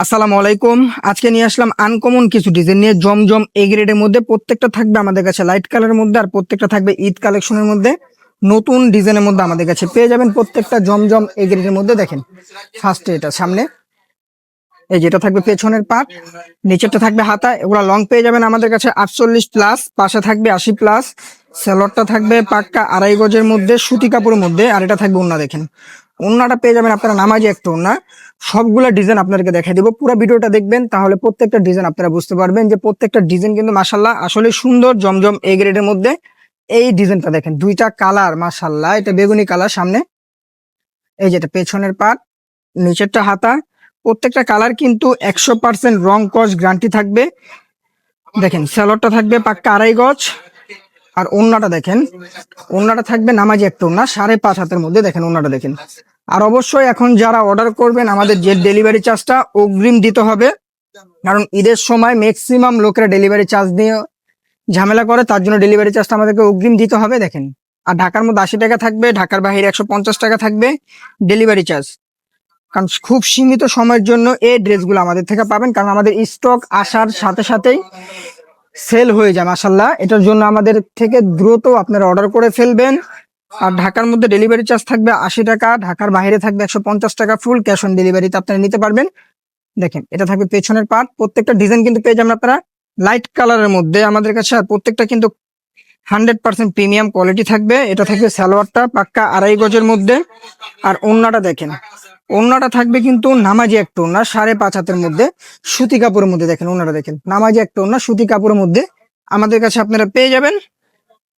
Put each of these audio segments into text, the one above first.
আসসালামু আলাইকুম। আজকে নিয়ে আসলাম আনকমন কিছু ডিজাইন নিয়ে। জমজম এ গ্রেডের মধ্যে প্রত্যেকটা থাকবে আমাদের কাছে লাইট কালারের মধ্যে, আর প্রত্যেকটা থাকবে ঈদ কালেকশনের মধ্যে। নতুন ডিজাইনের মধ্যে আমাদের কাছে পেয়ে যাবেন প্রত্যেকটা জমজম এ গ্রেডের মধ্যে। দেখেন ফার্স্টে এটা সামনে, এই যেটা থাকবে পেছনের পাট, নিচেরটা থাকবে হাতা। এগুলো লং পেয়ে যাবেন আমাদের কাছে 48+, পাশে থাকবে 80+। সেলরটা থাকবে পাক্কা 2.5 গজের মধ্যে সুতি কাপড়ের মধ্যে, আর এটা থাকবে ওন্না। দেখেন ওন্নাটা পেয়ে যাবেন আপনারা নামাজি একটা ওন্না। সবগুলা ডিজাইন আপনাদেরকে দেখাই দিব, পুরো ভিডিওটা দেখবেন, তাহলে প্রত্যেকটা ডিজাইন আপনারা বুঝতে পারবেন যে প্রত্যেকটা ডিজাইন কিন্তু মাশাল্লাহ আসলে সুন্দর। জমজম এ গ্রেডের মধ্যে এই ডিজাইনটা দেখেন, দুইটা কালার মাশাল্লাহ। এটা বেগুনি কালার সামনে, এই যেটা পেছনের পাট, নিচেরটা হাতা। প্রত্যেকটা কালার কিন্তু 100% রং কস গ্যারান্টি থাকবে। দেখেন সেলরটা থাকবে পাক্কা 2.5 গজ, আর ওন্নাটা দেখেন, ওন্নাটা থাকবে নামাজি একটা ওন্না 5.5 হাতের মধ্যে। দেখেন ওন্নাটা দেখেন। আর অবশ্যই এখন যারা অর্ডার করবেন আমাদের যে ডেলিভারি চার্জটা অগ্রিম দিতে হবে, কারণ ঈদের সময় ম্যাক্সিমাম লোকেরা ডেলিভারি চার্জ দিয়ে ঝামেলা করে, তার জন্য ডেলিভারি চার্জটা আমাদেরকে অগ্রিম দিতে হবে। দেখেন, আর ঢাকার মধ্যে 80 টাকা থাকবে, ঢাকার বাইরে 150 টাকা থাকবে ডেলিভারি চার্জ। কারণ খুব সীমিত সময়ের জন্য এই ড্রেসগুলো আমাদের থেকে পাবেন, কারণ আমাদের স্টক আসার সাথে সাথেই সেল হয়ে যায় মাশাল্লাহ। এটার জন্য আমাদের থেকে দ্রুত আপনারা অর্ডার করে ফেলবেন। আর ঢাকার মধ্যে ডেলিভারি চার্জ থাকবে 80 টাকা, ঢাকার বাইরে থাকবে 150 টাকা। ফুল ক্যাশ অন ডেলিভারিতে আপনারা নিতে পারবেন। দেখেন এটা থাকবে পেছনের পার্ট। প্রত্যেকটা ডিজাইন কিন্তু পেয়ে যাবেন আপনারা লাইট কালারের মধ্যে আমাদের কাছে, আর প্রত্যেকটা কিন্তু 100% প্রিমিয়াম কোয়ালিটি থাকবে। এটা থাকবে সালোয়ারটা পাক্কা 2.5 গজের মধ্যে, আর ওন্নাটা দেখেন, ওন্নাটা থাকবে কিন্তু নামাজি একটা ওন্না 5.5 হাতের মধ্যে সুতি কাপড়ের মধ্যে। দেখেন ওন্নাটা দেখেন, নামাজি একটা ওন্না সুতি কাপড়ের মধ্যে আমাদের কাছে আপনারা পেয়ে যাবেন।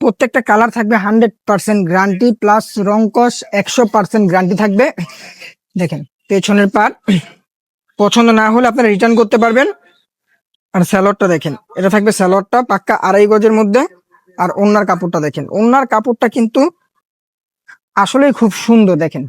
প্রত্যেকটা কালার থাকবে 100% গ্যারান্টি, প্লাস রং কস 100% গ্যারান্টি থাকবে। দেখেন পেছনের পার, পছন্দ না হলে আপনারা রিটার্ন করতে পারবেন। আর স্যালোয়ারটা দেখেন, এটা থাকবে স্যালোয়ারটা পাক্কা 2.5 গজের মধ্যে, আর ওন্নার কাপড়টা দেখেন, ওন্নার কাপড়টা কিন্তু আসলেই খুব সুন্দর। দেখেন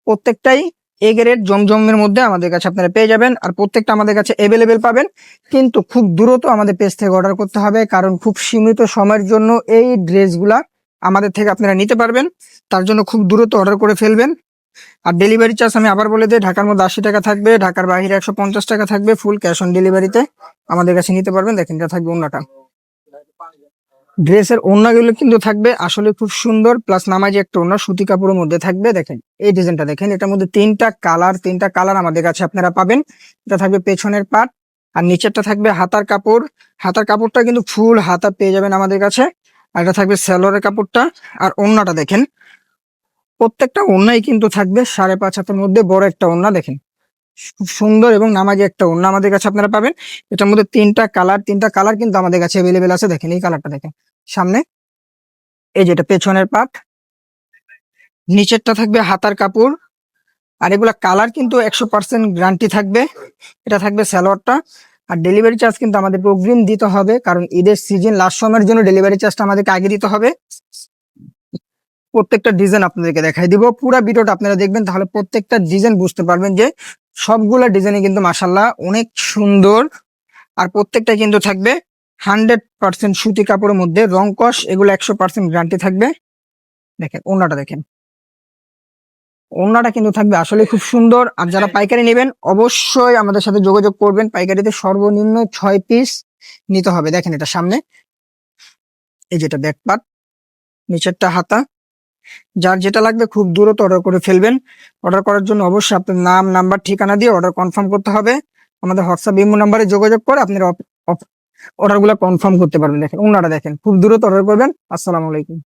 প্রত্যেকটাই এ গ্রেড জমজমের মধ্যে আমাদের কাছে আপনারা পেয়ে যাবেন, আর প্রত্যেকটা আমাদের কাছে অ্যাভেলেবেল পাবেন। কিন্তু খুব দ্রুত আমাদের পেজ থেকে অর্ডার করতে হবে, কারণ খুব সীমিত সময়ের জন্য এই ড্রেসগুলা আমাদের থেকে আপনারা নিতে পারবেন। তার জন্য খুব দ্রুত অর্ডার করে ফেলবেন। আর ডেলিভারি চার্জ আমি আবার বলে দিই, ঢাকার মধ্যে 80 টাকা থাকবে, ঢাকার বাইরে 150 টাকা থাকবে। ফুল ক্যাশ অন ডেলিভারিতে আমাদের কাছে নিতে পারবেন। দেখেন এটা থাকবে ওন্নাটা। ড্রেসের ওড়নাগুলো কিন্তু থাকবে আসলে খুব সুন্দর, প্লাস নামাজি একটা ওড়না সুতি কাপড়ের মধ্যে থাকবে। দেখেন এই ডিজাইনটা দেখেন, এটার মধ্যে তিনটা কালার আমাদের কাছে আপনারা পাবেন। এটা থাকবে পেছনের পাট, আর নিচেরটা থাকবে হাতার কাপড়। হাতার কাপড়টা কিন্তু ফুল হাতা পেয়ে যাবেন আমাদের কাছে। আর এটা থাকবে সেলোয়ারের কাপড়টা, আর ওড়নাটা দেখেন, প্রত্যেকটা ওড়নাই কিন্তু থাকবে 5.5 হাতের মধ্যে বড় একটা ওড়না। দেখেন খুব সুন্দর এবং নামাজি একটা ওড়না আমাদের কাছে আপনারা পাবেন। এটার মধ্যে তিনটা কালার কিন্তু আমাদের কাছে অ্যাভেলেবেল আছে। দেখেন এই কালারটা দেখেন সামনে, এই যেটা পেছনের পাট, নিচেরটা থাকবে হাতার কাপড়। আর এগুলা কালার কিন্তু 100% গ্যারান্টি থাকবে। এটা থাকবে সালোয়ারটা। আর ডেলিভারি চার্জ কিন্তু আমাদেরকে অগ্রিম দিতে হবে, কারণ ঈদের সিজন লাস্ট সময়ের জন্য ডেলিভারি চার্জটা আমাদেরকে আগে দিতে হবে। প্রত্যেকটা ডিজাইন আপনাদেরকে দেখাই দিব, পুরো ভিডিওটা আপনারা দেখবেন, তাহলে প্রত্যেকটা ডিজাইন বুঝতে পারবেন যে সবগুলা ডিজাইনই কিন্তু মাশাল্লাহ অনেক সুন্দর। আর প্রত্যেকটা কিন্তু থাকবে 100% সুতি কাপড়ের মধ্যে, রং কস এগুলো 100% গ্যারান্টি থাকবে। দেখেন ওড়নাটা দেখেন, ওড়নাটা কিন্তু থাকবে আসলে খুব সুন্দর। আর যারা পাইকারি নেবেন অবশ্যই আমাদের সাথে যোগাযোগ করবেন। পাইকারিতে সর্বনিম্ন 6 পিস নিতে হবে। দেখেন এটা সামনে, এই যেটা ব্যাক পার্ট, নিচেরটা হাতা। যার যেটা লাগবে খুব দ্রুত অর্ডার করে ফেলবেন। অর্ডার করার জন্য অবশ্যই আপনার নাম, নাম্বার, ঠিকানা দিয়ে অর্ডার কনফার্ম করতে হবে। আমাদের হোয়াটসঅ্যাপ ইমো নাম্বারে যোগাযোগ করে আপনারা অর্ডার গুলো কনফার্ম করতে পারবেন। দেখেন ওড়নাটা দেখেন, খুব দ্রুত অর্ডার করবেন। আসসালামু আলাইকুম।